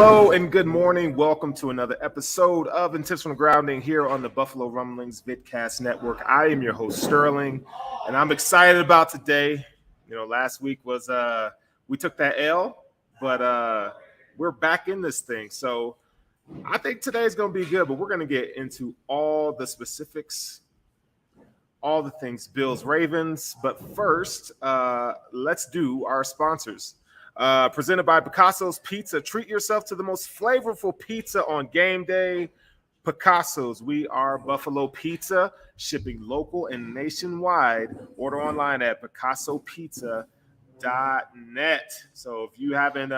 Hello and good morning. Welcome to another episode of Intentional Grounding here on the Buffalo Rumblings Vidcast Network. I am your host, Sterling, and I'm excited about today. You know, last week was we took that L, but we're back in this thing. So I think today is going to be good, but we're going to get into all the specifics, all the things Bills, Ravens. But first, let's do our sponsors. Presented by Picasso's Pizza. Treat yourself to the most flavorful pizza on game day. Picasso's. We are Buffalo Pizza, shipping local and nationwide. Order online at picassopizza.net. So if you haven't,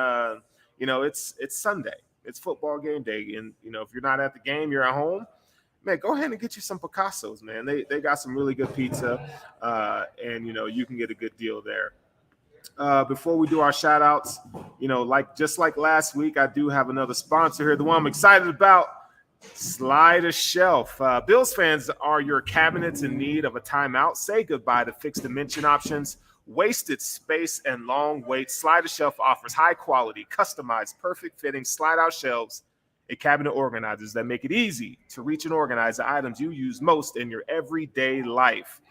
it's Sunday. It's football game day. And, if you're not at the game, you're at home. Man, go ahead and get you some Picasso's, man. They got some really good pizza, and, you can get a good deal there. Before we do our shout outs, just like last week, I do have another sponsor here. The one I'm excited about, Slide a Shelf. Bills fans, are your cabinets in need of a timeout? Say goodbye to fixed dimension options, wasted space, and long waits. Slide a Shelf offers high quality, customized, perfect fitting slide out shelves and cabinet organizers that make it easy to reach and organize the items you use most in your everyday life.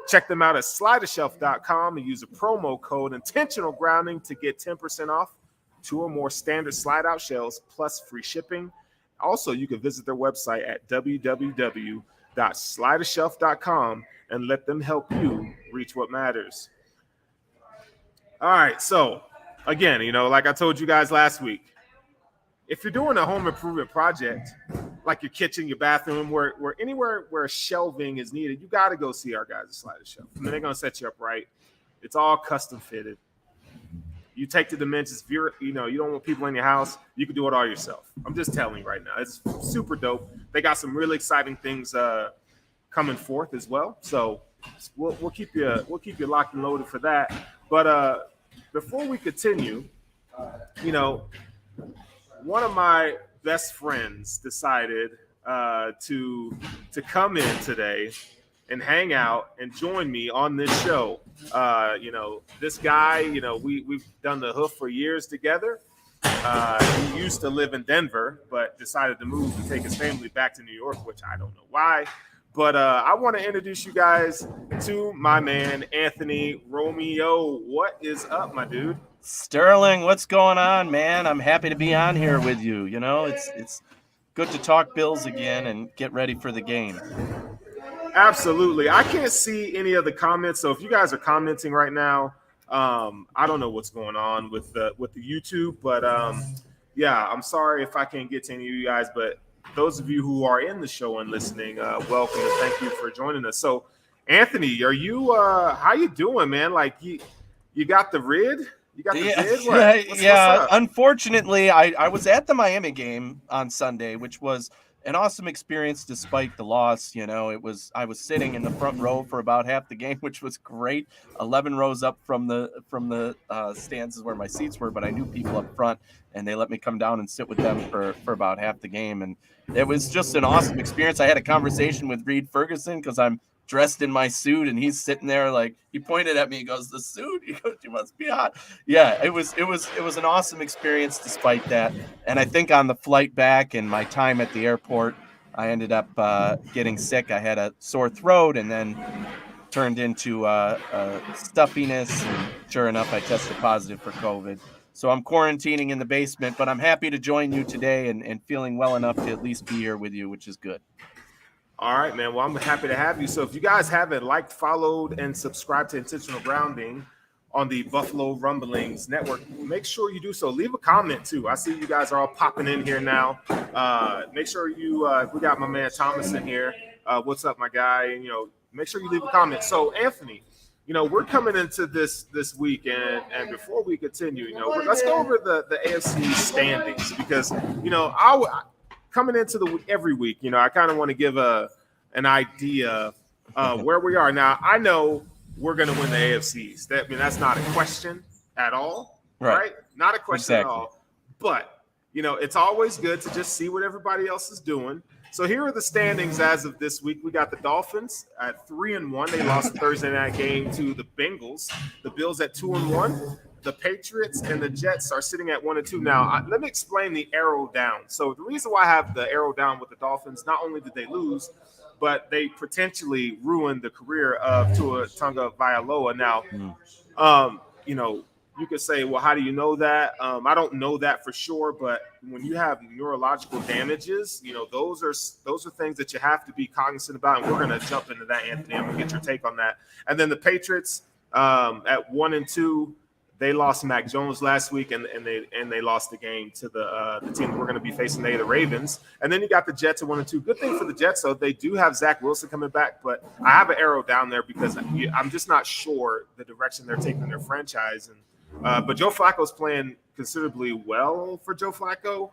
Check them out at slideashelf.com and use a promo code Intentional Grounding to get 10% off 2 or more standard slide-out shelves plus free shipping. Also, you can visit their website at www.slideashelf.com and let them help you reach what matters. All right, so again, like I told you guys last week, if you're doing a home improvement project, like your kitchen, your bathroom, where anywhere where shelving is needed, you got to go see our guys at Slide a Shelf. I mean, they're going to set you up right. It's all custom fitted. You take the dimensions. If you don't want people in your house, you can do it all yourself. I'm just telling you right now. It's super dope. They got some really exciting things coming forth as well. So we'll keep you locked and loaded for that. But before we continue, one of my best friends decided to come in today and hang out and join me on this show. This guy, we've done the hoof for years together. He used to live in Denver, but decided to move and take his family back to New York, which I don't know why. But I want to introduce you guys to my man, Anthony Romeo. What is up, my dude? Sterling, what's going on, man? I'm happy to be on here with you. It's good to talk Bills again and get ready for the game. Absolutely. I can't see any of the comments, so if you guys are commenting right now, I don't know what's going on with the YouTube, but I'm sorry if I can't get to any of you guys, but those of you who are in the show and listening, welcome and thank you for joining us. So, Anthony, are you how you doing, man? Like you got the rid? You got the vid? What's up? Unfortunately, I was at the Miami game on Sunday, which was an awesome experience despite the loss. I was sitting in the front row for about half the game, which was great. 11 rows up from the stands is where my seats were, but I knew people up front, and they let me come down and sit with them for about half the game, and it was just an awesome experience. I had a conversation with Reed Ferguson because I'm dressed in my suit, and he's sitting there like, he pointed at me, he goes, "The suit?" He goes, "You must be hot." Yeah, it was an awesome experience despite that. And I think on the flight back and my time at the airport, I ended up getting sick. I had a sore throat and then turned into stuffiness. And sure enough, I tested positive for COVID. So I'm quarantining in the basement, but I'm happy to join you today and feeling well enough to at least be here with you, which is good. All right, man. Well, I'm happy to have you. So if you guys haven't liked, followed, and subscribed to Intentional Grounding on the Buffalo Rumblings Network, make sure you do so. Leave a comment, too. I see you guys are all popping in here now. Make sure we got my man Thomas in here. What's up, my guy? And, make sure you leave a comment. So, Anthony, we're coming into this week, and before we continue, let's go over the AFC standings because, coming into every week, I kind of want to give an idea where we are. Now, I know we're going to win the AFCs. That's not a question at all, right? Not a question at all. But, it's always good to just see what everybody else is doing. So here are the standings as of this week. We got the Dolphins at 3-1. They lost the Thursday night game to the Bengals. The Bills at 2-1. the Patriots and the Jets are sitting at 1 and 2 now. Let me explain the arrow down. So the reason why I have the arrow down with the Dolphins, not only did they lose, but they potentially ruined the career of Tua Tagovailoa. Now, you know, you could say, well, how do you know that? I don't know that for sure, but when you have neurological damages, you know, those are things that you have to be cognizant about. And we're going to jump into that, Anthony. I'm going to get your take on that. And then the Patriots at 1 and 2, they lost Mac Jones last week, and they lost the game to the team we're going to be facing today, the Ravens. And then you got the Jets at 1 and 2. Good thing for the Jets, though, they do have Zach Wilson coming back, but I have an arrow down there because I'm just not sure the direction they're taking their franchise. And but Joe Flacco's playing considerably well for Joe Flacco.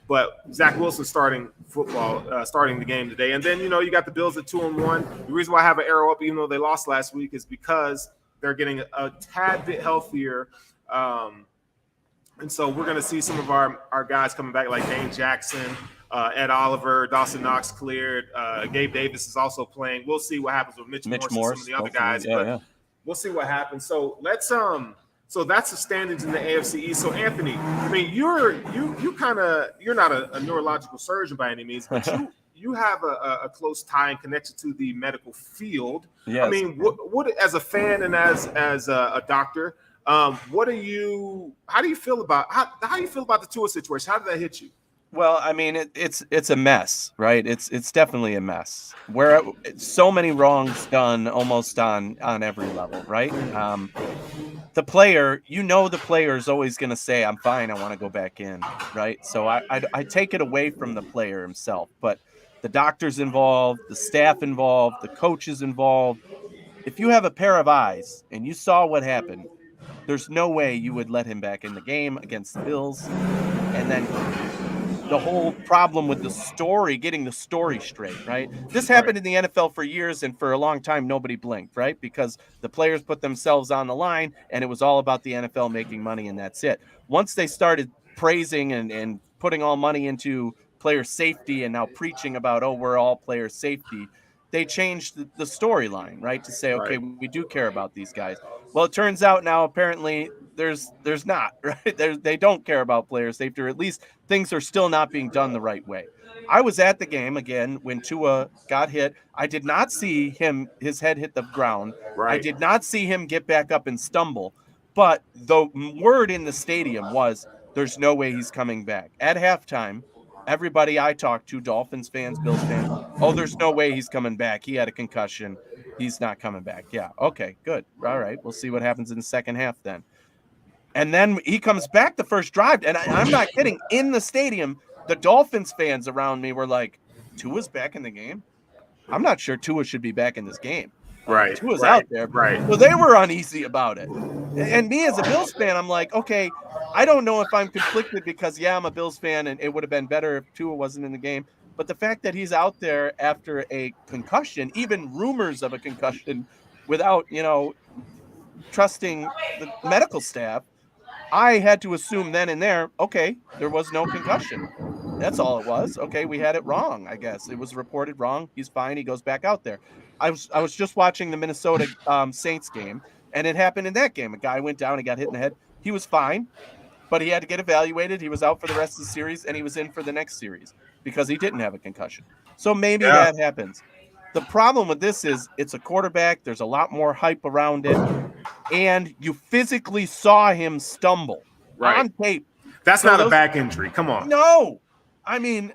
But Zach Wilson starting the game today. And then, you know, you got the Bills at 2 and 1. The reason why I have an arrow up, even though they lost last week, is because they're getting a tad bit healthier. And so we're going to see some of our guys coming back, like Dane Jackson, Ed Oliver, Dawson Knox cleared. Gabe Davis is also playing. We'll see what happens with Mitch Morse and some of the other guys. We'll see what happens. So let's so that's the standings in the AFC East. So Anthony, I mean, you're not a neurological surgeon by any means, but you have a close tie and connection to the medical field. Yes. I mean, what as a fan and as a doctor, how do you feel about the Tua situation? How did that hit you? Well, I mean, it's a mess, right? It's definitely a mess. Where so many wrongs done almost on every level, right? The player is always going to say, "I'm fine. I want to go back in," right? So I take it away from the player himself, but the doctors involved, the staff involved, the coaches involved. If you have a pair of eyes and you saw what happened, there's no way you would let him back in the game against the Bills, and then the whole problem with the story, getting the story straight, right? This happened in the NFL for years, and for a long time, nobody blinked, right? Because the players put themselves on the line, and it was all about the NFL making money, and that's it. Once they started praising and putting all money into player safety and now preaching about, oh, we're all player safety, they changed the storyline, right? To say, okay, we do care about these guys. Well, it turns out now apparently there's not, right? They don't care about player safety, or at least things are still not being done the right way. I was at the game again when Tua got hit. I did not see his head hit the ground. Right. I did not see him get back up and stumble. But the word in the stadium was there's no way he's coming back. At halftime, everybody I talked to, Dolphins fans, Bills fans, oh, there's no way he's coming back. He had a concussion. He's not coming back. Yeah, okay, good. All right, we'll see what happens in the second half then. And then he comes back the first drive, and I'm not kidding. In the stadium, the Dolphins fans around me were like, Tua's back in the game? I'm not sure Tua should be back in this game. Tua's out there. Right. So they were uneasy about it. And me as a Bills fan, I'm like, okay, I don't know if I'm conflicted because, yeah, I'm a Bills fan, and it would have been better if Tua wasn't in the game. But the fact that he's out there after a concussion, even rumors of a concussion, without, trusting the medical staff, I had to assume then and there, okay, there was no concussion. That's all it was. Okay, we had it wrong, I guess. It was reported wrong. He's fine. He goes back out there. I was just watching the Minnesota Saints game, and it happened in that game. A guy went down. He got hit in the head. He was fine, but he had to get evaluated. He was out for the rest of the series, and he was in for the next series because he didn't have a concussion. So maybe that happens. The problem with this is it's a quarterback. There's a lot more hype around it. And you physically saw him stumble on tape. That's not a back injury. Come on. No. I mean,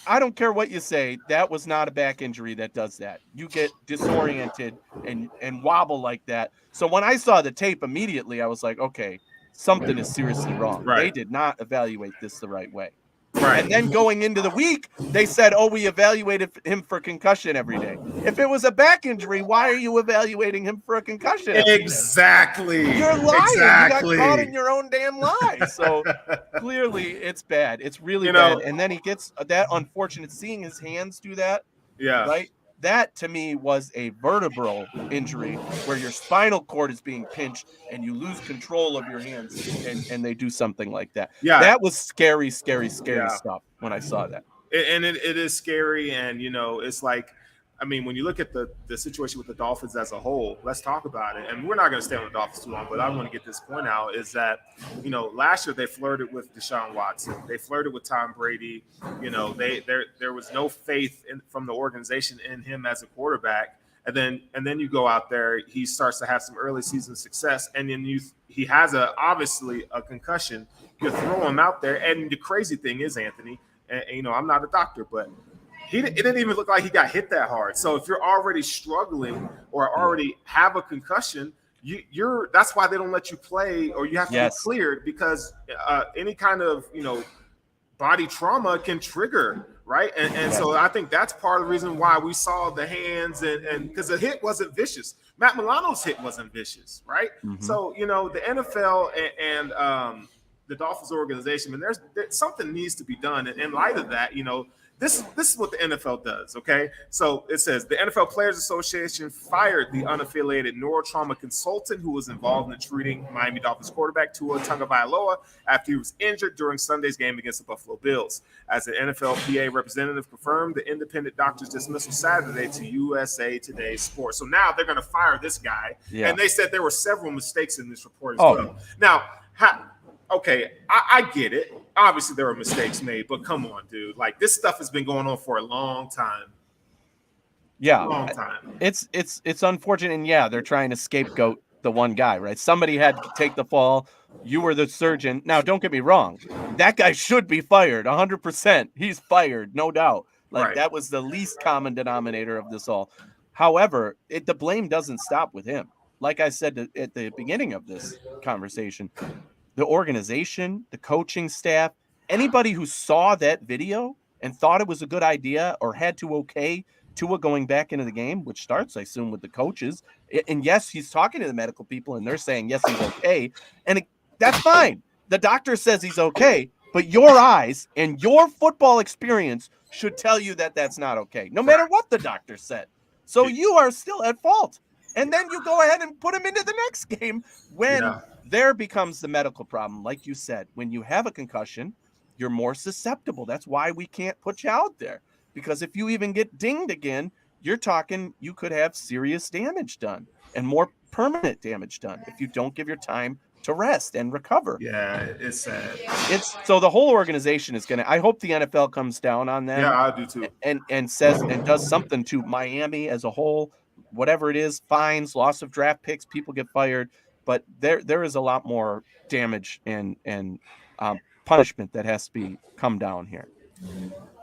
I don't care what you say. That was not a back injury that does that. You get disoriented and wobble like that. So when I saw the tape immediately, I was like, okay, something is seriously wrong. They did not evaluate this the right way. And then going into the week, they said, oh, we evaluated him for concussion every day. If it was a back injury, why are you evaluating him for a concussion? Exactly. You're lying. Exactly. You got caught in your own damn lie. So clearly it's bad. It's really bad. And then he gets that unfortunate, seeing his hands do that. Yeah. Right? That, to me, was a vertebral injury where your spinal cord is being pinched and you lose control of your hands and they do something like that. Yeah. That was scary stuff when I saw that. And it is scary. And, it's like I mean, when you look at the situation with the Dolphins as a whole, let's talk about it. And we're not going to stay on the Dolphins too long, but I want to get this point out is that, last year they flirted with Deshaun Watson. They flirted with Tom Brady. There was no faith from the organization in him as a quarterback. And then you go out there, he starts to have some early season success, and then he has obviously a concussion. You throw him out there, and the crazy thing is, Anthony, and I'm not a doctor, but it didn't even look like he got hit that hard. So if you're already struggling or already have a concussion, that's why they don't let you play, or you have to get cleared, because any kind of body trauma can trigger, right? And so I think that's part of the reason why we saw the hands, and because the hit wasn't vicious. Matt Milano's hit wasn't vicious, right? Mm-hmm. So the NFL and the Dolphins organization, and there's something needs to be done. And in light of that, this is what the NFL does, okay? So it says the NFL Players Association fired the unaffiliated neurotrauma consultant who was involved in treating Miami Dolphins quarterback Tua Tagovailoa after he was injured during Sunday's game against the Buffalo Bills. As the NFLPA representative confirmed the independent doctor's dismissal Saturday to USA Today Sports. So now they're going to fire this guy. Yeah. And they said there were several mistakes in this report as well. Now, okay, I get it. Obviously, there were mistakes made, but come on, dude. Like, this stuff has been going on for a long time. Yeah. Long time. It's unfortunate, and they're trying to scapegoat the one guy, right? Somebody had to take the fall. You were the surgeon. Now, don't get me wrong. That guy should be fired, 100%. He's fired, no doubt. Like, that was the least common denominator of this all. However, the blame doesn't stop with him. Like I said at the beginning of this conversation, the organization, the coaching staff, anybody who saw that video and thought it was a good idea or had to okay Tua going back into the game, which starts, I assume, with the coaches. And yes, he's talking to the medical people, and they're saying, yes, he's okay. And that's fine. The doctor says he's okay, but your eyes and your football experience should tell you that that's not okay, no matter what the doctor said. So you are still at fault. And then you go ahead and put him into the next game when there becomes the medical problem. Like you said, when you have a concussion, you're more susceptible. That's why we can't put you out there. Because if you even get dinged again, you're talking you could have serious damage done and more permanent damage done if you don't give your time to rest and recover. Yeah, it's sad. So the whole organization is I hope the NFL comes down on that. Yeah, I do too. And says and does something to Miami as a whole. Whatever it is, fines, loss of draft picks, people get fired, but there is a lot more damage and punishment that has to come down here.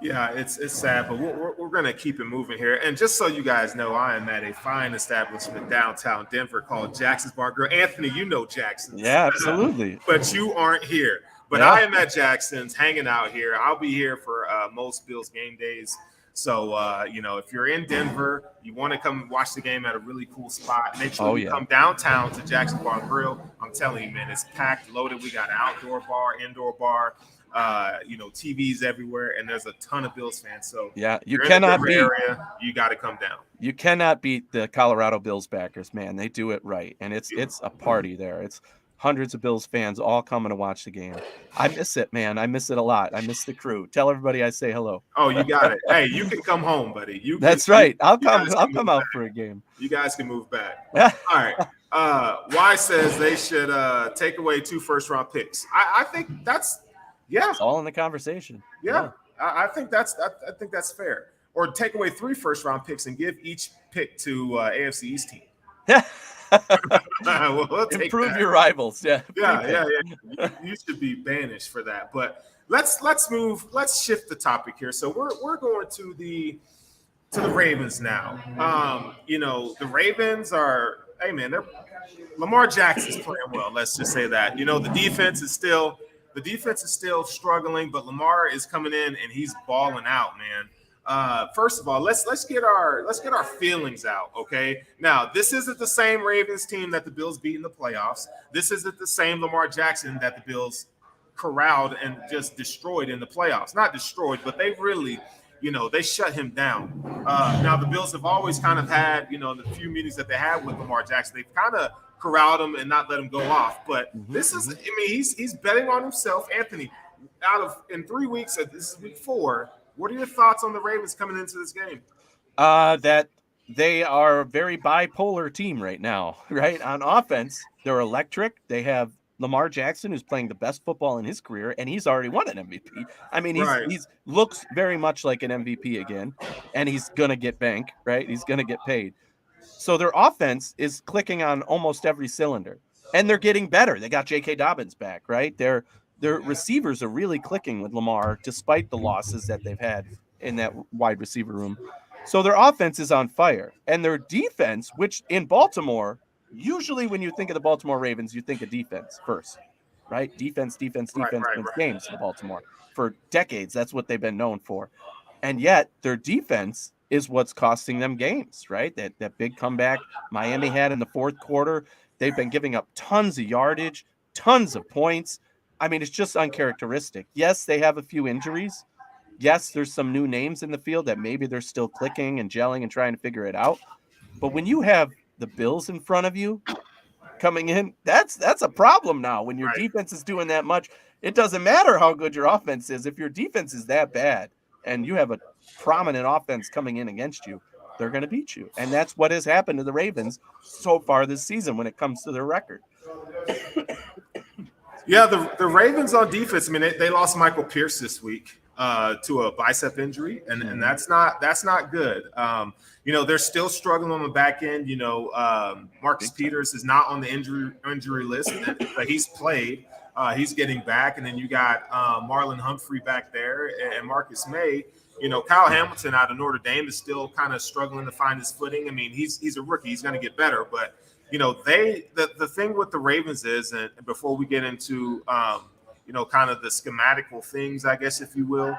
Yeah, it's sad, but we're going to keep it moving here. And just so you guys know, I am at a fine establishment downtown Denver called Jackson's Bar Grill. Anthony, you know Jackson's. Yeah, absolutely. But you aren't here. But I am at Jackson's hanging out here. I'll be here for most Bills game days. So, if you're in Denver, you want to come watch the game at a really cool spot, make sure you come downtown to Jackson's Bar and Grill. I'm telling you, man, it's packed, loaded. We got an outdoor bar, indoor bar, TVs everywhere, and there's a ton of Bills fans. So, you cannot beat area. You got to come down. You cannot beat the Colorado Bills backers, man. They do it right, and it's a party there. It's hundreds of Bills fans all coming to watch the game. I miss it, man. I miss it a lot. I miss the crew. Tell everybody I say hello. Oh, you got it. Hey, you can come home, buddy. That's right. I'll come out for a game. You guys can move back. All right. Y says they should take away 2 first-round picks. I think that's it's all in the conversation. Yeah. I think that's fair. Or take away 3 first-round picks and give each pick to AFC East team. we'll improve your rivals. Yeah. You should be banished for that. But let's shift the topic here. So we're going to the Ravens now. The Ravens are, hey man, Lamar Jackson's playing well. Let's just say that. The defense is still struggling, but Lamar is coming in and he's balling out, man. First of all, let's get our feelings out, okay? Now, this isn't the same Ravens team that the Bills beat in the playoffs. This isn't the same Lamar Jackson that the Bills corralled and just destroyed in the playoffs. Not destroyed, but they really, they shut him down. Now, the Bills have always kind of had, the few meetings that they had with Lamar Jackson, they've kind of corralled him and not let him go off. But this is, he's betting on himself. Anthony, in 3 weeks, this is week 4. What are your thoughts on the Ravens coming into this game? That they are a very bipolar team right now, right? On offense, they're electric. They have Lamar Jackson, who's playing the best football in his career, and he's already won an MVP. I mean, Right. he's looks very much like an MVP again, and he's gonna get bank, right? He's gonna get paid. So their offense is clicking on almost every cylinder, and they're getting better. They got J.K. Dobbins back, right? Their receivers are really clicking with Lamar, despite the losses that they've had in that wide receiver room. So their offense is on fire, and their defense, which in Baltimore, usually when you think of the Baltimore Ravens, you think of defense first, right? Defense Right. Right. wins Right. games in Baltimore for decades. That's what they've been known for. And yet their defense is what's costing them games, right? That big comeback Miami had in the fourth quarter. They've been giving up tons of yardage, tons of points. I mean, it's just uncharacteristic. Yes, they have a few injuries. Yes, there's some new names in the field that maybe they're still clicking and gelling and trying to figure it out. But when you have the Bills in front of you coming in, that's a problem now. When your Right. defense is doing that much, it doesn't matter how good your offense is. If your defense is that bad and you have a prominent offense coming in against you, they're going to beat you. And that's what has happened to the Ravens so far this season when it comes to their record. Yeah, the Ravens on defense. I mean, they lost Michael Pierce this week to a bicep injury, and that's not good. They're still struggling on the back end. Marcus Peters is not on the injury list, but he's played. He's getting back, and then you got Marlon Humphrey back there and Marcus May. Kyle Hamilton out of Notre Dame is still kind of struggling to find his footing. I mean, he's a rookie. He's going to get better, but the thing with the Ravens is, and before we get into kind of the schematical things, I guess, if you will,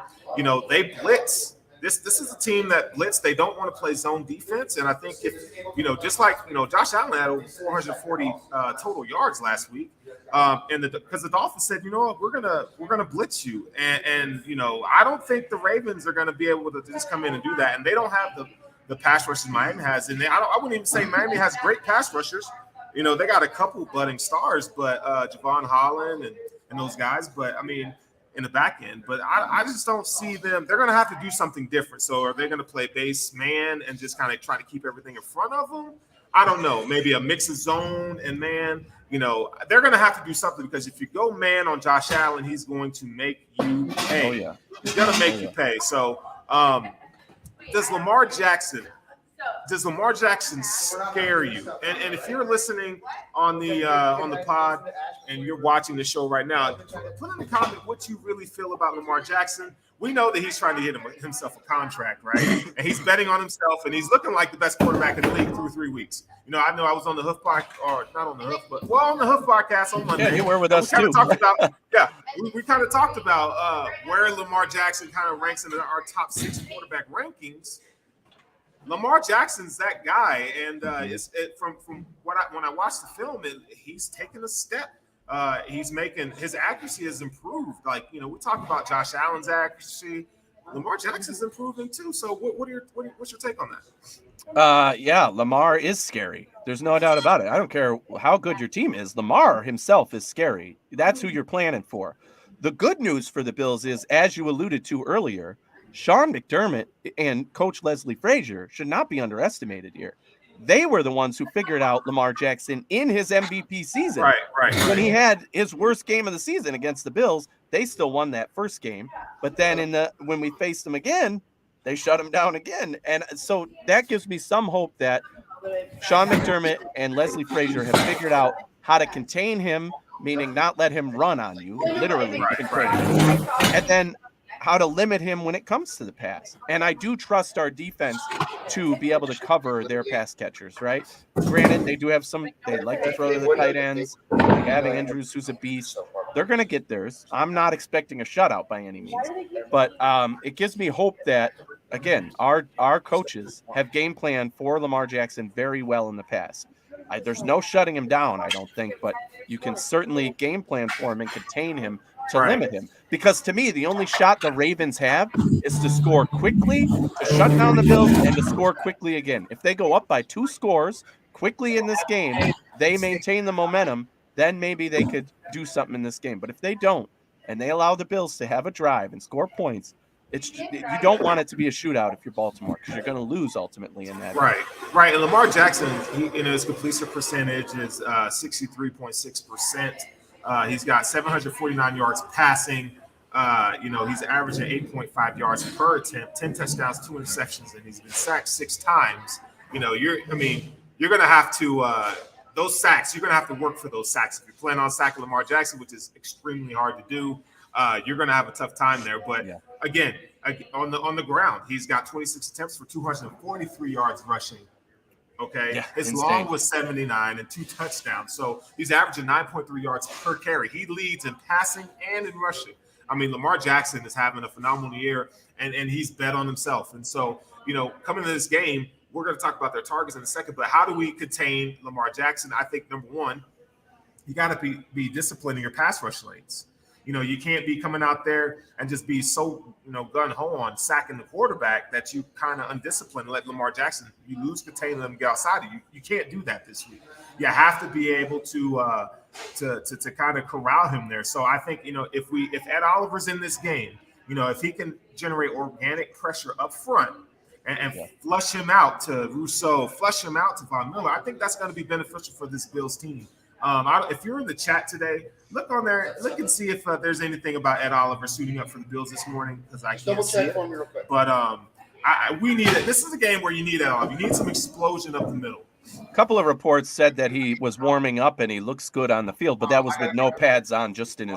they blitz. This is a team that blitz. They don't want to play zone defense, and I think if just like Josh Allen had over 440 total yards last week, because the Dolphins said, what, we're gonna blitz you, and I don't think the Ravens are gonna be able to just come in and do that, and they don't have the pass rushers Miami has, and I wouldn't even say Miami has great pass rushers. They got a couple budding stars, but Javon Holland and those guys, but I mean, in the back end, but I just don't see them. They're going to have to do something different. So are they going to play base man and just kind of try to keep everything in front of them? I don't know. Maybe a mix of zone and man. They're going to have to do something, because if you go man on Josh Allen, he's going to make you pay. Oh, yeah. He's going to make you pay. So does Lamar Jackson scare you? And if you're listening on the pod and you're watching the show right now, put in the comment what you really feel about Lamar Jackson. We know that he's trying to get himself a contract, right? And he's betting on himself, and he's looking like the best quarterback in the league through 3 weeks. I know I was on the Hoof podcast, or not on the Hoof, but on the Hoof podcast on Monday. Yeah, you were with us too. We kind of talked about where Lamar Jackson kind of ranks in our top 6 quarterback rankings. Lamar Jackson's that guy, and from when I watched the film, he's taken a step. He's making his accuracy has improved. Like we talked about Josh Allen's accuracy. Lamar Jackson's improving too. So what's your take on that? Yeah, Lamar is scary. There's no doubt about it. I don't care how good your team is. Lamar himself is scary. That's who you're planning for. The good news for the Bills is, as you alluded to earlier, Sean McDermott and Coach Leslie Frazier should not be underestimated here. They were the ones who figured out Lamar Jackson in his MVP season. Right. When he had his worst game of the season against the Bills, they still won that first game. But then when we faced them again, they shut him down again. And so that gives me some hope that Sean McDermott and Leslie Frazier have figured out how to contain him, meaning not let him run on you, literally contain him. And then how to limit him when it comes to the pass. And I do trust our defense to be able to cover their pass catchers, right? Granted, they do have they like to throw to the tight ends. Like having Andrews, who's a beast. They're going to get theirs. I'm not expecting a shutout by any means. But it gives me hope that, again, our coaches have game planned for Lamar Jackson very well in the past. There's no shutting him down, I don't think, but you can certainly game plan for him and contain him to limit him. Because to me, the only shot the Ravens have is to score quickly, to shut down the Bills, and to score quickly again. If they go up by 2 scores quickly in this game, they maintain the momentum, then maybe they could do something in this game. But if they don't, and they allow the Bills to have a drive and score points, you don't want it to be a shootout if you're Baltimore, because you're going to lose ultimately in that. Right, right. And Lamar Jackson, his completion percentage is 63.6%. He's got 749 yards passing. He's averaging 8.5 yards per attempt, 10 touchdowns, 2 interceptions, and he's been sacked 6 times. You're going to have to those sacks. You're going to have to work for those sacks. If you're planning on sacking Lamar Jackson, which is extremely hard to do, you're going to have a tough time there. But again, on the ground, he's got 26 attempts for 243 yards rushing. Okay, his insane. long was 79 and 2 touchdowns. So he's averaging 9.3 yards per carry. He leads in passing and in rushing. Lamar Jackson is having a phenomenal year, and he's bet on himself. And so, coming into this game, we're going to talk about their targets in a second, but how do we contain Lamar Jackson? I think, number one, you got to be disciplining your pass rush lanes. You can't be coming out there and just be so, gun-ho on sacking the quarterback that you kind of undisciplined and let Lamar Jackson, you lose contain them, get outside of you. You can't do that this week. You have to be able to kind of corral him there. So I think, if Ed Oliver's in this game, if he can generate organic pressure up front and flush him out to Rousseau, flush him out to Von Miller, I think that's going to be beneficial for this Bills team. If you're in the chat today, look on there, look and see if there's anything about Ed Oliver suiting up for the Bills this morning, because I can't see it. For me real quick. But we need it. This is a game where you need Ed Oliver. You need some explosion up the middle. A couple of reports said that he was warming up and he looks good on the field, but that was with no pads on, just in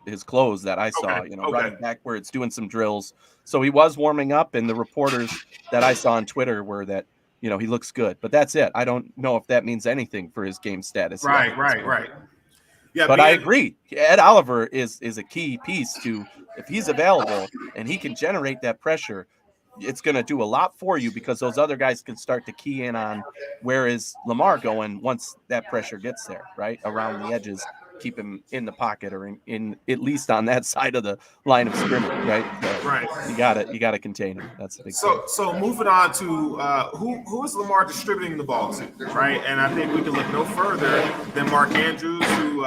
his clothes that I saw, running backwards, doing some drills. So he was warming up, and the reporters that I saw on Twitter were that, he looks good. But that's it. I don't know if that means anything for his game status. Right. Yeah, but I agree. Ed Oliver is a key piece to, if he's available and he can generate that pressure, it's going to do a lot for you, because those other guys can start to key in on where is Lamar going once that pressure gets there, right? Around the edges, keep him in the pocket, or in at least on that side of the line of scrimmage, right? So right. You gotta contain him. That's the big thing. So moving on to who is Lamar distributing the ball to, right? And I think we can look no further than Mark Andrews, who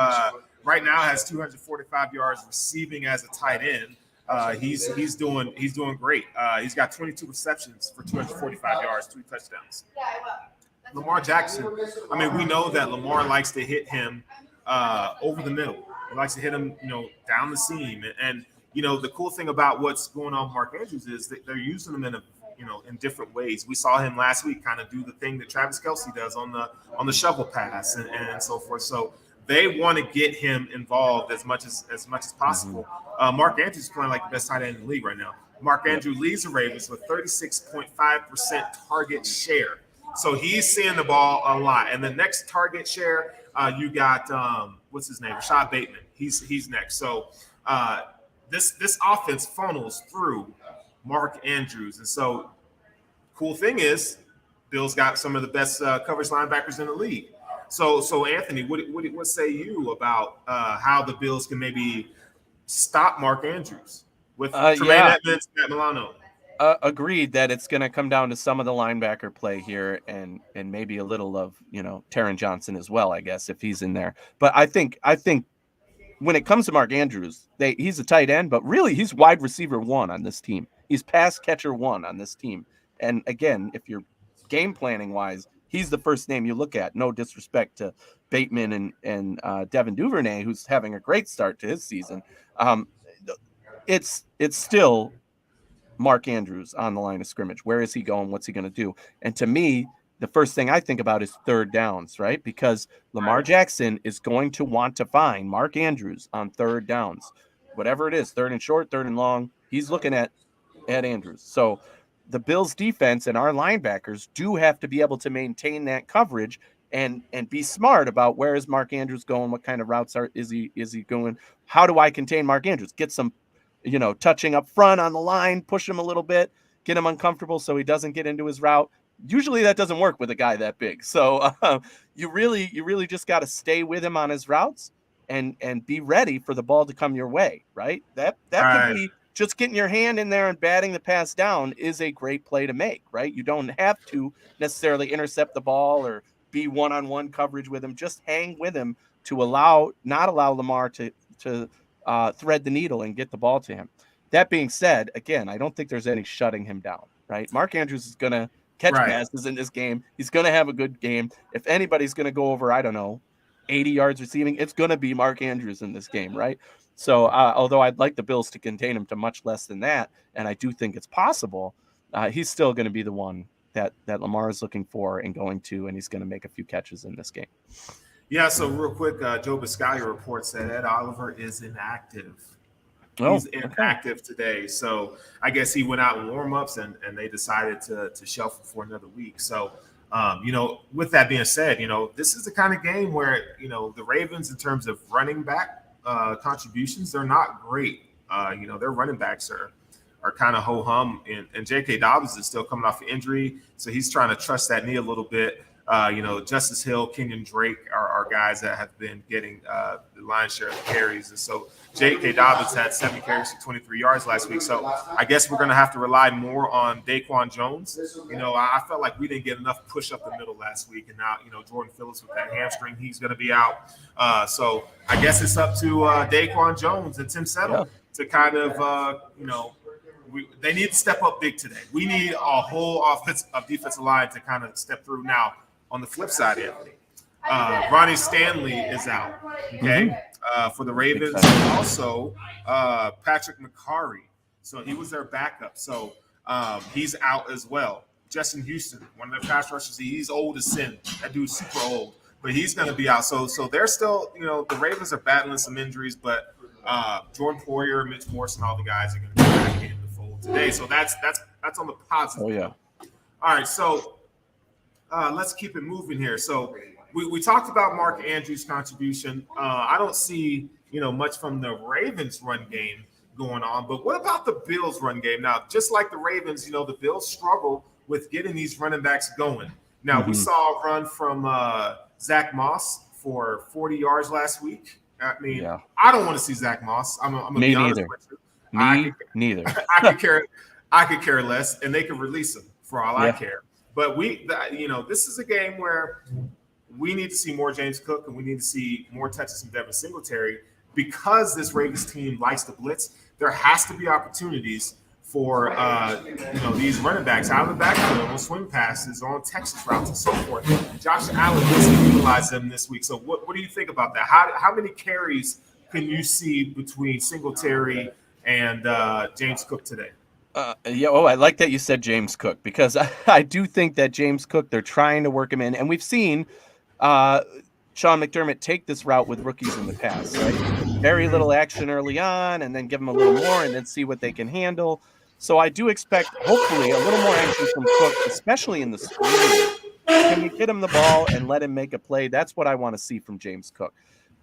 right now has 245 yards receiving as a tight end. He's doing great. He's got 22 receptions for 245 yards, 3 touchdowns. Lamar Jackson, we know that Lamar likes to hit him over the middle. He likes to hit him, down the seam. And the cool thing about what's going on with Mark Andrews is that they're using him in different ways. We saw him last week kind of do the thing that Travis Kelce does on the shovel pass and so forth. So they want to get him involved as much as possible. Mark Andrews is playing like the best tight end in the league right now. Mark Andrews leads the Ravens with 36.5% target share. So he's seeing the ball a lot. And the next target share, you got what's his name? Rashad Bateman. He's next. So this offense funnels through Mark Andrews. And so cool thing is, Bill's got some of the best coverage linebackers in the league. So Anthony, what say you about how the Bills can maybe stop Mark Andrews with Tremaine Edmonds, Matt Milano? Agreed that it's going to come down to some of the linebacker play here, and maybe a little of Taron Johnson as well, I guess, if he's in there. But I think when it comes to Mark Andrews, he's a tight end, but really he's wide receiver 1 on this team. He's pass catcher 1 on this team. And again, if you're game planning wise, he's the first name you look at. No disrespect to Bateman and Devin Duvernay, who's having a great start to his season. It's still Mark Andrews on the line of scrimmage. Where is he going? What's he going to do? And to me, the first thing I think about is third downs, right? Because Lamar Jackson is going to want to find Mark Andrews on third downs. Whatever it is, third and short, third and long, he's looking at Andrews. So the Bills defense and our linebackers do have to be able to maintain that coverage and be smart about where is Mark Andrews going, what kind of routes is he going, how do I contain Mark Andrews? Get some touching up front on the line, push him a little bit, get him uncomfortable so he doesn't get into his route. Usually that doesn't work with a guy that big. So you really just got to stay with him on his routes and be ready for the ball to come your way, right? That could be just getting your hand in there and batting the pass down is a great play to make, right? You don't have to necessarily intercept the ball or be one-on-one coverage with him. Just hang with him to not allow Lamar to thread the needle and get the ball to him. That being said, again, I don't think there's any shutting him down, right? Mark Andrews is going to catch passes in this game. He's going to have a good game. If anybody's going to go over, I don't know, 80 yards receiving, it's going to be Mark Andrews in this game, right? So although I'd like the Bills to contain him to much less than that, and I do think it's possible, he's still going to be the one that Lamar is looking for and going to, and he's going to make a few catches in this game. Yeah, so real quick, Joe Biscaglia reports that Ed Oliver is inactive. Oh, he's inactive today. So I guess he went out in warm-ups and they decided to shelf for another week. So, with that being said, this is the kind of game where, the Ravens, in terms of running back contributions, they're not great. Their running backs are kind of ho-hum, and J.K. Dobbins is still coming off an injury, so he's trying to trust that knee a little bit. Justice Hill, Kenyon Drake are guys that have been getting the lion's share of the carries. And so J.K. Dobbins had 7 carries for 23 yards last week. So I guess we're going to have to rely more on Daquan Jones. I felt like we didn't get enough push up the middle last week. And now, Jordan Phillips with that hamstring, he's going to be out. So I guess it's up to Daquan Jones and Tim Settle to kind of, they need to step up big today. We need a whole defensive line to kind of step through. Now, on the flip side, Anthony, Ronnie Stanley is out, for the Ravens. Also, Patrick McCarry. So he was their backup. So he's out as well. Justin Houston, one of their pass rushers, he's old as sin. That dude's super old, but he's going to be out. So they're still, the Ravens are battling some injuries, but Jordan Poyer, Mitch Morse, and all the guys are going to be back in the fold today. So that's on the positive. Oh, yeah. All right, so let's keep it moving here. So we talked about Mark Andrews' contribution. I don't see, much from the Ravens run game going on, but what about the Bills run game? Now, just like the Ravens, the Bills struggle with getting these running backs going. Now, we saw a run from Zach Moss for 40 yards last week. I mean, I don't want to see Zach Moss. I'm gonna be honest with you. Me neither. I could care less, and they could release him for all I care. But this is a game where we need to see more James Cook and we need to see more touches from Devin Singletary because this Ravens team likes to blitz. There has to be opportunities for these running backs out of the backfield on swing passes, on Texas routes, and so forth. Josh Allen doesn't utilize them this week. So what do you think about that? How many carries can you see between Singletary and James Cook today? I like that you said James Cook because I do think that James Cook, they're trying to work him in. And we've seen Sean McDermott take this route with rookies in the past, right? Very little action early on and then give them a little more and then see what they can handle. So I do expect, hopefully, a little more action from Cook, especially in the screen. Can you get him the ball and let him make a play? That's what I want to see from James Cook.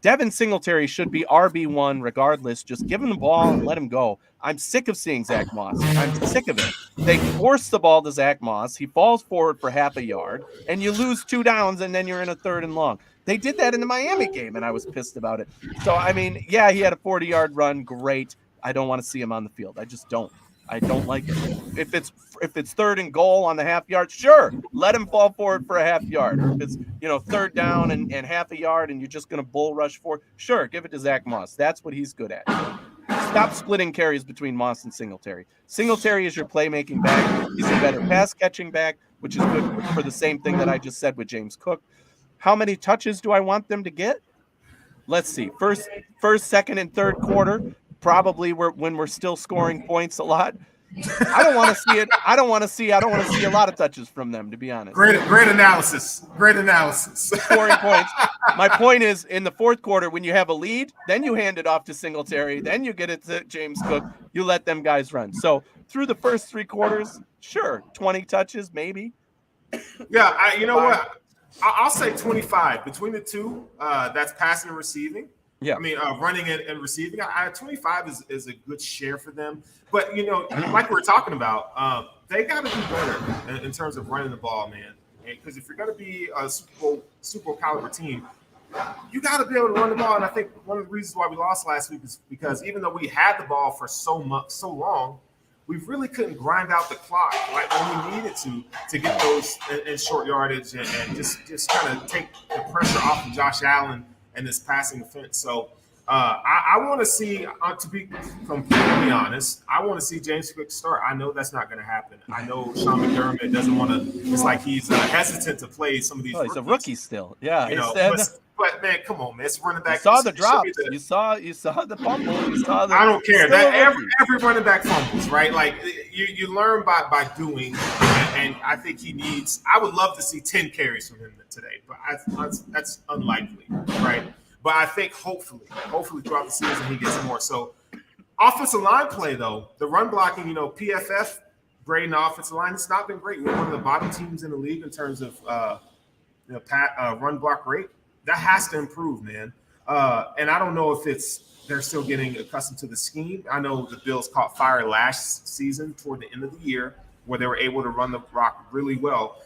Devin Singletary should be RB1 regardless. Just give him the ball and let him go. I'm sick of seeing Zach Moss. I'm sick of it. They force the ball to Zach Moss. He falls forward for half a yard, and you lose 2 downs, and then you're in a 3rd and long. They did that in the Miami game, and I was pissed about it. So, I mean, he had a 40-yard run. Great. I don't want to see him on the field. I just don't. I don't like it. If it's 3rd and goal on the half yard, sure, let him fall forward for a half yard. Or if it's 3rd down and half a yard and you're just going to bull rush for, sure, give it to Zach Moss. That's what he's good at. Stop splitting carries between Moss and Singletary. Singletary is your playmaking back. He's a better pass catching back, which is good for the same thing that I just said with James Cook. How many touches do I want them to get? Let's see. First, second, and third quarter. Probably when we're still scoring points a lot. I don't want to see it. I don't want to see a lot of touches from them, to be honest. Great analysis. Scoring points. My point is, in the fourth quarter, when you have a lead, then you hand it off to Singletary, then you get it to James Cook. You let them guys run. So through the first 3 quarters, sure, 20 touches, maybe. Yeah, you know what? I'll say 25 between the two. That's passing and receiving. Yeah, I mean, running and receiving. 25 is a good share for them. But like we were talking about, they got to do better in terms of running the ball, man. Because if you're going to be a Super Bowl caliber team, you got to be able to run the ball. And I think one of the reasons why we lost last week is because even though we had the ball for so long, we really couldn't grind out the clock like when we needed to get those in short yardage and just kind of take the pressure off of Josh Allen and this passing offense. So I want to see, to be completely honest, I want to see James Cook start. I know that's not going to happen. I know Sean McDermott doesn't want to. It's like he's hesitant to play some of these Oh, he's a rookies. rookie still. Yeah, You know, but man, come on, man, it's running you back. saw the It should be drops. You saw the fumble. You saw the. I don't care Still that a rookie. every running back fumbles, right? Like you learn by doing, and I think he needs. I would love to see 10 carries from him today, but that's unlikely, right? But I think hopefully throughout the season he gets more. So offensive line play though, the run blocking, PFF grade in the offensive line, it's not been great. We're one of the bottom teams in the league in terms of run block rate. That has to improve, man. And I don't know if they're still getting accustomed to the scheme. I know the Bills caught fire last season toward the end of the year where they were able to run the rock really well.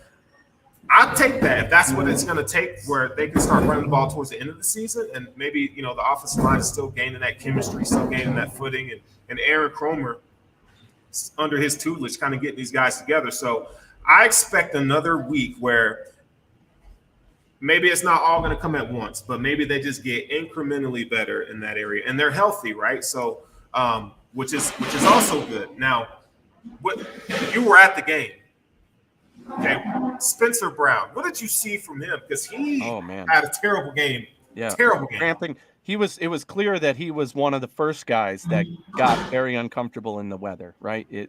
I'll take that if that's what it's going to take, where they can start running the ball towards the end of the season, and maybe the offensive line is still gaining that chemistry, still gaining that footing, and Aaron Cromer under his tutelage, kind of getting these guys together. So I expect another week where maybe it's not all going to come at once, but maybe they just get incrementally better in that area, and they're healthy, right? So, which is also good. Now, what you were at the game. Okay, Spencer Brown. What did you see from him? Because he had a terrible game. Yeah, terrible game. Cramping. It was clear that he was one of the first guys that got very uncomfortable in the weather. Right. He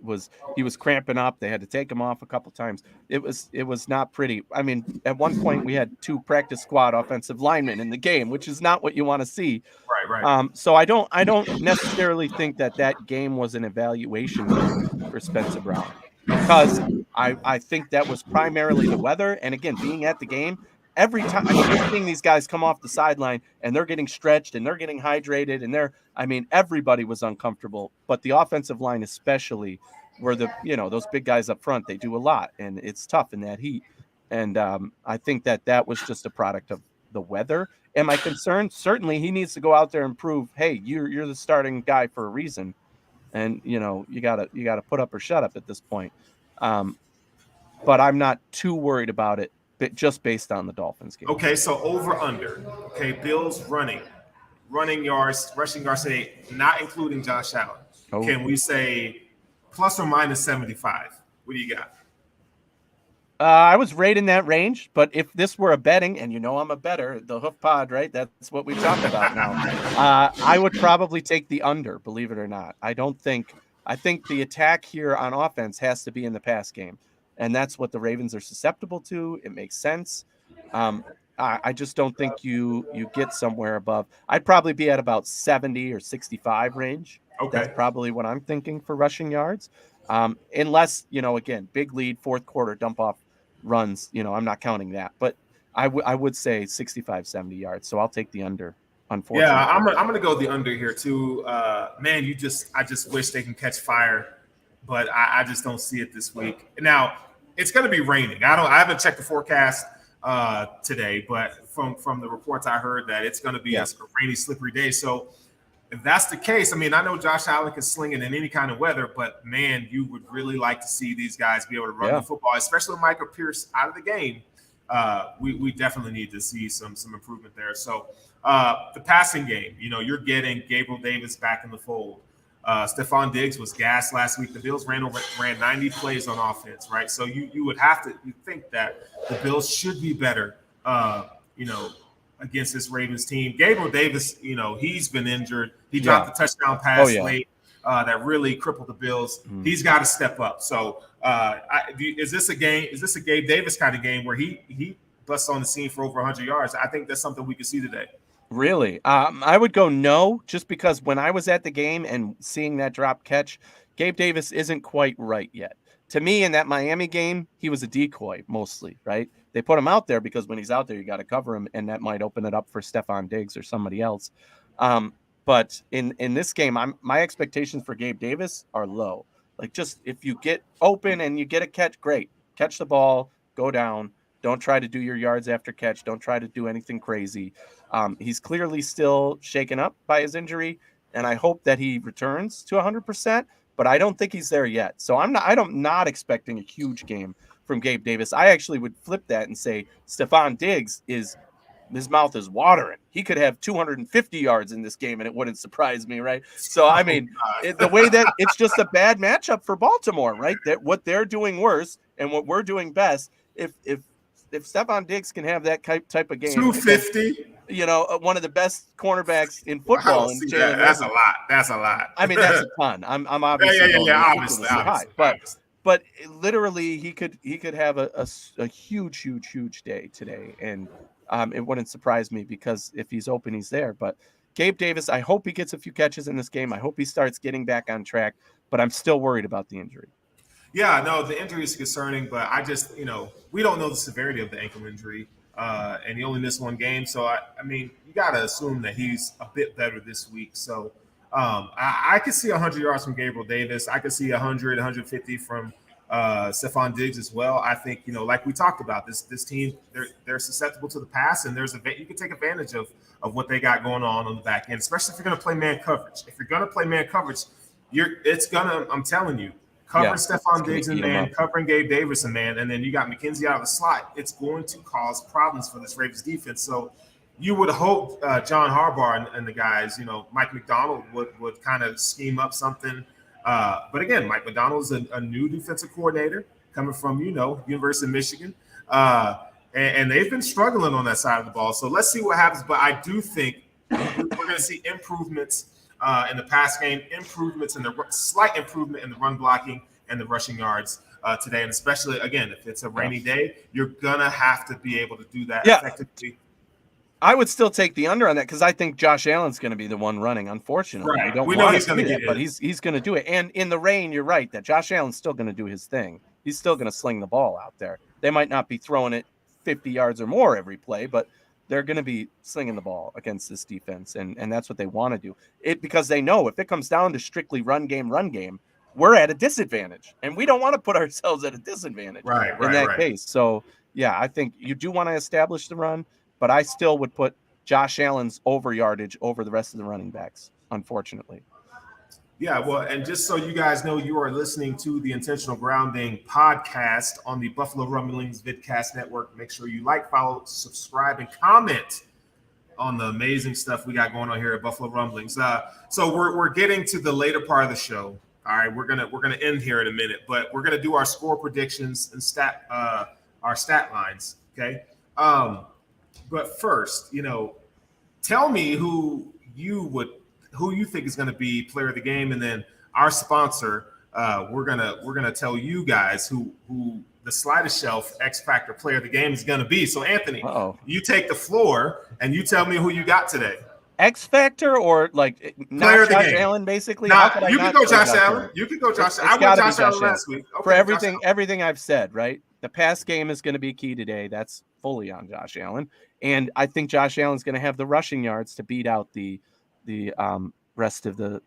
was cramping up. They had to take him off a couple times. It was not pretty. I mean, at one point we had 2 practice squad offensive linemen in the game, which is not what you want to see. Right. So I don't necessarily think that game was an evaluation game for Spencer Brown, because I think that was primarily the weather. And again, being at the game, every time, I mean, you're seeing these guys come off the sideline and they're getting stretched and they're getting hydrated and everybody was uncomfortable, but the offensive line, especially, where those big guys up front, they do a lot and it's tough in that heat. And I think that was just a product of the weather. Am I concerned? Certainly he needs to go out there and prove, hey, you're the starting guy for a reason. And you gotta put up or shut up at this point. But I'm not too worried about it, just based on the Dolphins game. Okay, so over under. Okay, Bills running yards, rushing yards today, not including Josh Allen. Oh. Can we say plus or minus 75? What do you got? I was right in that range, but if this were a betting, and I'm a bettor, the Hoof Pod, right? That's what we talk about now. I would probably take the under, believe it or not. I think the attack here on offense has to be in the pass game, and that's what the Ravens are susceptible to. It makes sense. I just don't think you get somewhere above. I'd probably be at about 70 or 65 range. Okay. That's probably what I'm thinking for rushing yards. Unless, again, big lead, fourth quarter, dump off runs, I'm not counting that. But I would say 65, 70 yards. So I'll take the under, unfortunately. Yeah, I'm going to go the under here too. Man, I just wish they can catch fire, but I just don't see it this week. Now, it's going to be raining. I haven't checked the forecast today, but from the reports I heard that it's going to be a rainy, slippery day. So if that's the case, I mean, I know Josh Allen can sling it in any kind of weather, but man, you would really like to see these guys be able to run the football, especially with Michael Pierce out of the game. We definitely need to see some improvement there. So the passing game, you're getting Gabriel Davis back in the fold. Stephon Diggs was gassed last week. The Bills ran 90 plays on offense, right? So you would have to think that the Bills should be better, against this Ravens team. Gabriel Davis, he's been injured. He dropped the touchdown pass late that really crippled the Bills. He's got to step up. So is this a Gabe Davis kind of game where he busts on the scene for over 100 yards? I think that's something we could see today. Really? I would go no, just because when I was at the game and seeing that drop catch, Gabe Davis isn't quite right yet. To me, in that Miami game, he was a decoy mostly, right? They put him out there because when he's out there, you got to cover him, and that might open it up for Stephon Diggs or somebody else. But in this game, my expectations for Gabe Davis are low. Like, just if you get open and you get a catch, great. Catch the ball, go down. Don't try to do your yards after catch. Don't try to do anything crazy. He's clearly still shaken up by his injury, and I hope that he returns to 100%. But I don't think he's there yet. So I'm not expecting a huge game from Gabe Davis. I actually would flip that and say Stephon Diggs is his mouth is watering. He could have 250 yards in this game, and it wouldn't surprise me, right? So, I mean, the way that it's just a bad matchup for Baltimore, right? That what they're doing worse and what we're doing best. If Stephon Diggs can have that type of game, 250. One of the best cornerbacks in football, and Jalen. That's a lot. That's a lot. I mean, that's a ton. I'm obviously obviously, high, but literally he could have a huge day today, and it wouldn't surprise me because if he's open, he's there. But Gabe Davis, I hope he gets a few catches in this game. I hope he starts getting back on track, but I'm still worried about the injury. Yeah, no, the injury is concerning, but I just, we don't know the severity of the ankle injury, and he only missed one game. So, I mean, you got to assume that he's a bit better this week. So, I could see 100 yards from Gabriel Davis. I could see 100, 150 from Stephon Diggs as well. I think, like we talked about, this team, they're susceptible to the pass, and you can take advantage of what they got going on the back end, especially if you're going to play man coverage. If you're going to play man coverage, I'm telling you, covering Stephon Diggs and man, covering Gabe Davis and man, and then you got McKenzie out of the slot. It's going to cause problems for this Ravens defense. So you would hope John Harbaugh and the guys, Mike McDonald would kind of scheme up something. But again, Mike McDonald is a new defensive coordinator coming from, University of Michigan. And they've been struggling on that side of the ball. So let's see what happens. But I do think we're going to see improvements in the pass game, slight improvement in the run blocking and the rushing yards today. And especially, again, if it's a rainy day, you're going to have to be able to do that effectively. I would still take the under on that because I think Josh Allen's going to be the one running. Unfortunately, right. we know he's going to get it, but he's going to do it. And in the rain, you're right that Josh Allen's still going to do his thing. He's still going to sling the ball out there. They might not be throwing it 50 yards or more every play, but they're going to be slinging the ball against this defense, and that's what they want to do. Because they know if it comes down to strictly run game, we're at a disadvantage, and we don't want to put ourselves at a disadvantage in that case. So, yeah, I think you do want to establish the run, but I still would put Josh Allen's over yardage over the rest of the running backs, unfortunately. Yeah, well, and just so you guys know, you are listening to the Intentional Grounding podcast on the Buffalo Rumblings Vidcast Network. Make sure you like, follow, subscribe, and comment on the amazing stuff we got going on here at Buffalo Rumblings. So we're getting to the later part of the show. All right, we're gonna end here in a minute, but we're gonna do our score predictions and our stat lines. Okay. But first, tell me who you think is going to be player of the game, and then our sponsor, we're gonna tell you guys who the Slightest Shelf X Factor player of the game is going to be. So Anthony, you take the floor and you tell me who you got today. X Factor or like not Josh Allen, basically? You can go Josh Allen. You can go Josh Allen. I went Josh Allen last week. Okay, for everything I've said, right? The pass game is going to be key today. That's fully on Josh Allen, and I think Josh Allen's going to have the rushing yards to beat out the rest of the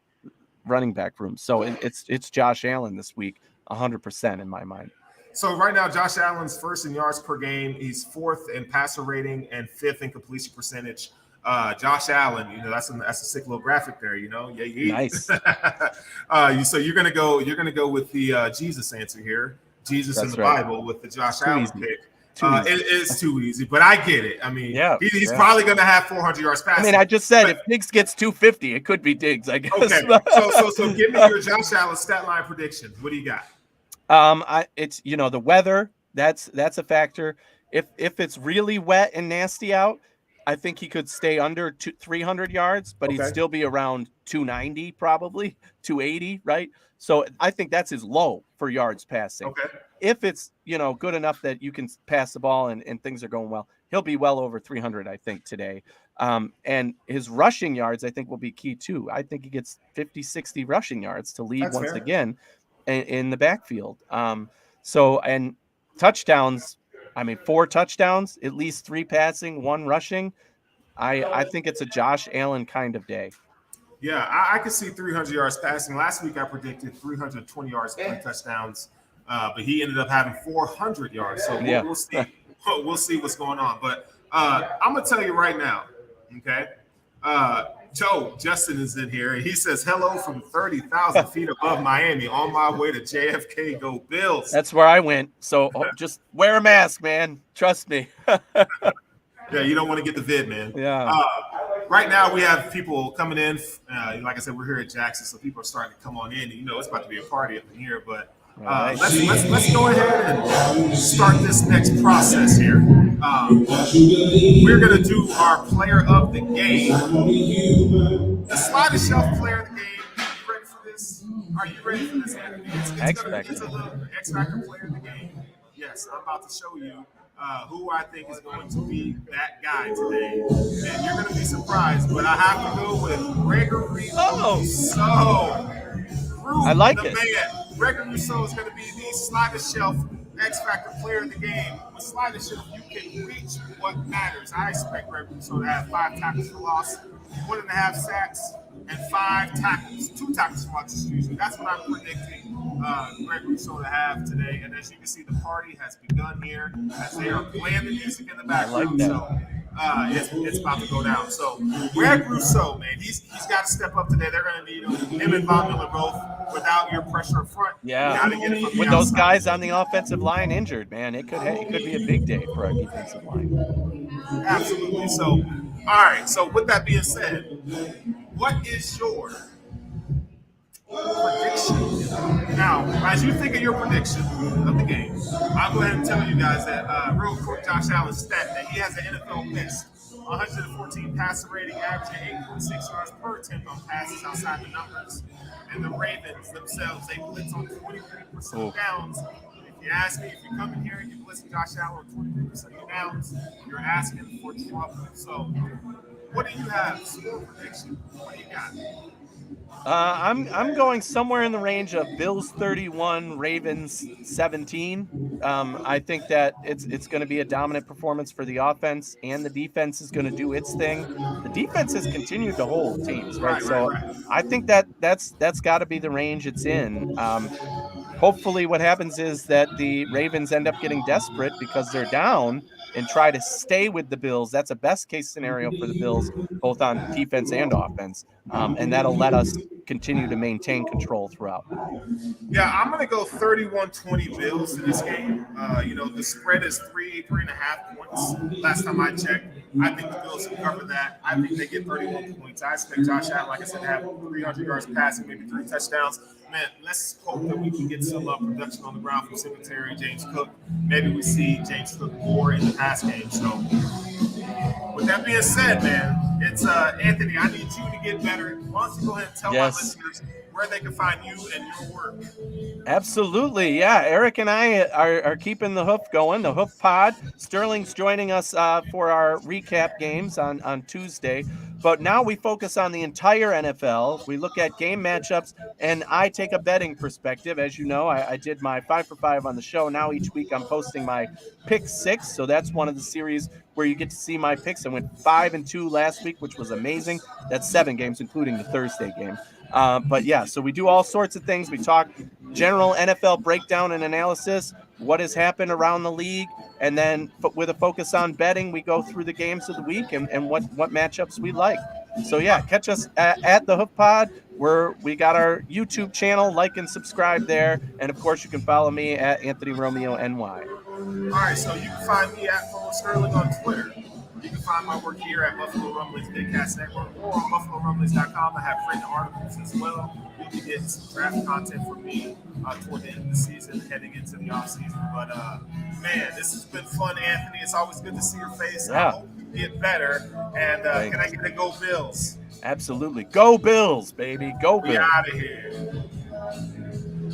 running back room. So it's Josh Allen this week, 100% in my mind. So right now, Josh Allen's first in yards per game. He's fourth in passer rating and fifth in completion percentage. Josh Allen, that's a sick little graphic there. Yeah. Nice. So you're gonna go with the Jesus answer here. Jesus in the Bible with the Josh Allen pick. It is too easy, but I get it. I mean, he's probably going to have 400 yards passing. I mean, I just said if Diggs gets 250, it could be Diggs, I guess. Okay, so give me your Josh Allen stat line prediction. What do you got? It's the weather. That's a factor. If it's really wet and nasty out, I think he could stay under 300 yards, but he'd still be around 290, probably 280, right? So I think that's his low for yards passing. Okay. If it's, good enough that you can pass the ball and things are going well, he'll be well over 300, I think, today. And his rushing yards, I think, will be key too. I think he gets 50, 60 rushing yards to lead once again in the backfield. And touchdowns, 4 touchdowns, at least 3 passing, 1 rushing. I think it's a Josh Allen kind of day. Yeah, I could see 300 yards passing. Last week I predicted 320 yards, 3 touchdowns, but he ended up having 400 yards. So we'll see. We'll see what's going on. But I'm gonna tell you right now, okay? Justin is in here, and he says, hello from 30,000 feet above Miami, on my way to JFK. Go Bills. That's where I went. So just wear a mask, man. Trust me. Yeah, you don't want to get the vid, man. Yeah. Right now, we have people coming in. Like I said, we're here at Jackson, so people are starting to come on in. And, it's about to be a party up in here. But Right. let's go ahead and start this next process here. We're gonna do our player of the game. The slide shelf player of the game. Are you ready for this? Are you ready for this, Anthony? It's a little X Factor player of the game. Yes, I'm about to show you who I think is going to be that guy today. And you're going to be surprised, but I have to go with Gregory Rousseau. I like it. Man. Gregory Rousseau is going to be the slide shelf X Factor player of the game. With slide shelf, you can reach what matters. I expect Gregory Rousseau to have 5 tackles for loss, 1.5 sacks, and 5 tackles, 2 tackles for loss. Excuse me. That's what I'm predicting Gregory Rousseau to have today. And as you can see, the party has begun here as they are playing the music in the background. So it's about to go down. So Greg Rousseau, man, he's got to step up today. They're going to need him and Von Miller both without your pressure up front. Yeah, with those guys on the offensive line injured, man, it could be a big day for our defensive line. Absolutely. So, all right. So with that being said, what is your prediction? Now, as you think of your prediction of the game, I'll go ahead and tell you guys that real quick, Josh Allen's stat that he has an NFL best 114 passer rating, averaging 8.6 yards per attempt on passes outside the numbers. And the Ravens themselves, they blitz on 23% of downs. If you ask me, if you come in here and you blitz Josh Allen on 23% of your downs, you're asking for trouble. So, what do you have? Score prediction. What do you got? I'm going somewhere in the range of Bills 31, Ravens 17. I think that it's going to be a dominant performance for the offense, and the defense is going to do its thing. The defense has continued to hold teams, right? I think that's got to be the range it's in. Hopefully what happens is that the Ravens end up getting desperate because they're down and try to stay with the Bills. That's a best case scenario for the Bills, both on defense and offense. And that'll let us continue to maintain control throughout. Yeah, I'm going to go 31-20 Bills in this game. The spread is 3.5 points. Last time I checked, I think the Bills will cover that. I think they get 31 points. I expect Josh Allen, like I said, to have 300 yards passing, maybe 3 touchdowns. Man, let's hope that we can get some production on the ground from Singletary, James Cook. Maybe we see James Cook more in the pass game. So, with that being said, man, it's Anthony. I need you to get better. Why don't you go ahead and tell my listeners where they can find you and your work? Absolutely. Yeah. Eric and I are keeping the hoof going, the hoof pod. Sterling's joining us for our recap games on Tuesday. But now we focus on the entire NFL. We look at game matchups, and I take a betting perspective. As you know, I did my 5 for 5 on the show. Now each week I'm posting my pick 6. So that's one of the series where you get to see my picks. I went 5-2 last week, which was amazing. That's 7 games, including the Thursday game. But yeah, so we do all sorts of things. We talk general NFL breakdown and analysis, what has happened around the league, and then with a focus on betting, we go through the games of the week and what matchups we like. So yeah, catch us at the Hoof Pod, where we got our YouTube channel. Like and subscribe there, and of course you can follow me at Anthony Romeo NY. All right, so you can find me at Sterling on Twitter. You can find my work here at Buffalo Rumblings Bigcast Network or on BuffaloRumblings.com. I have written articles as well. You'll be getting some draft content from me toward the end of the season, heading into the offseason. But, man, this has been fun, Anthony. It's always good to see your face. Yeah. I hope you get better. And can I get a Go Bills? Absolutely. Go Bills, baby. Go Bills. We out of here.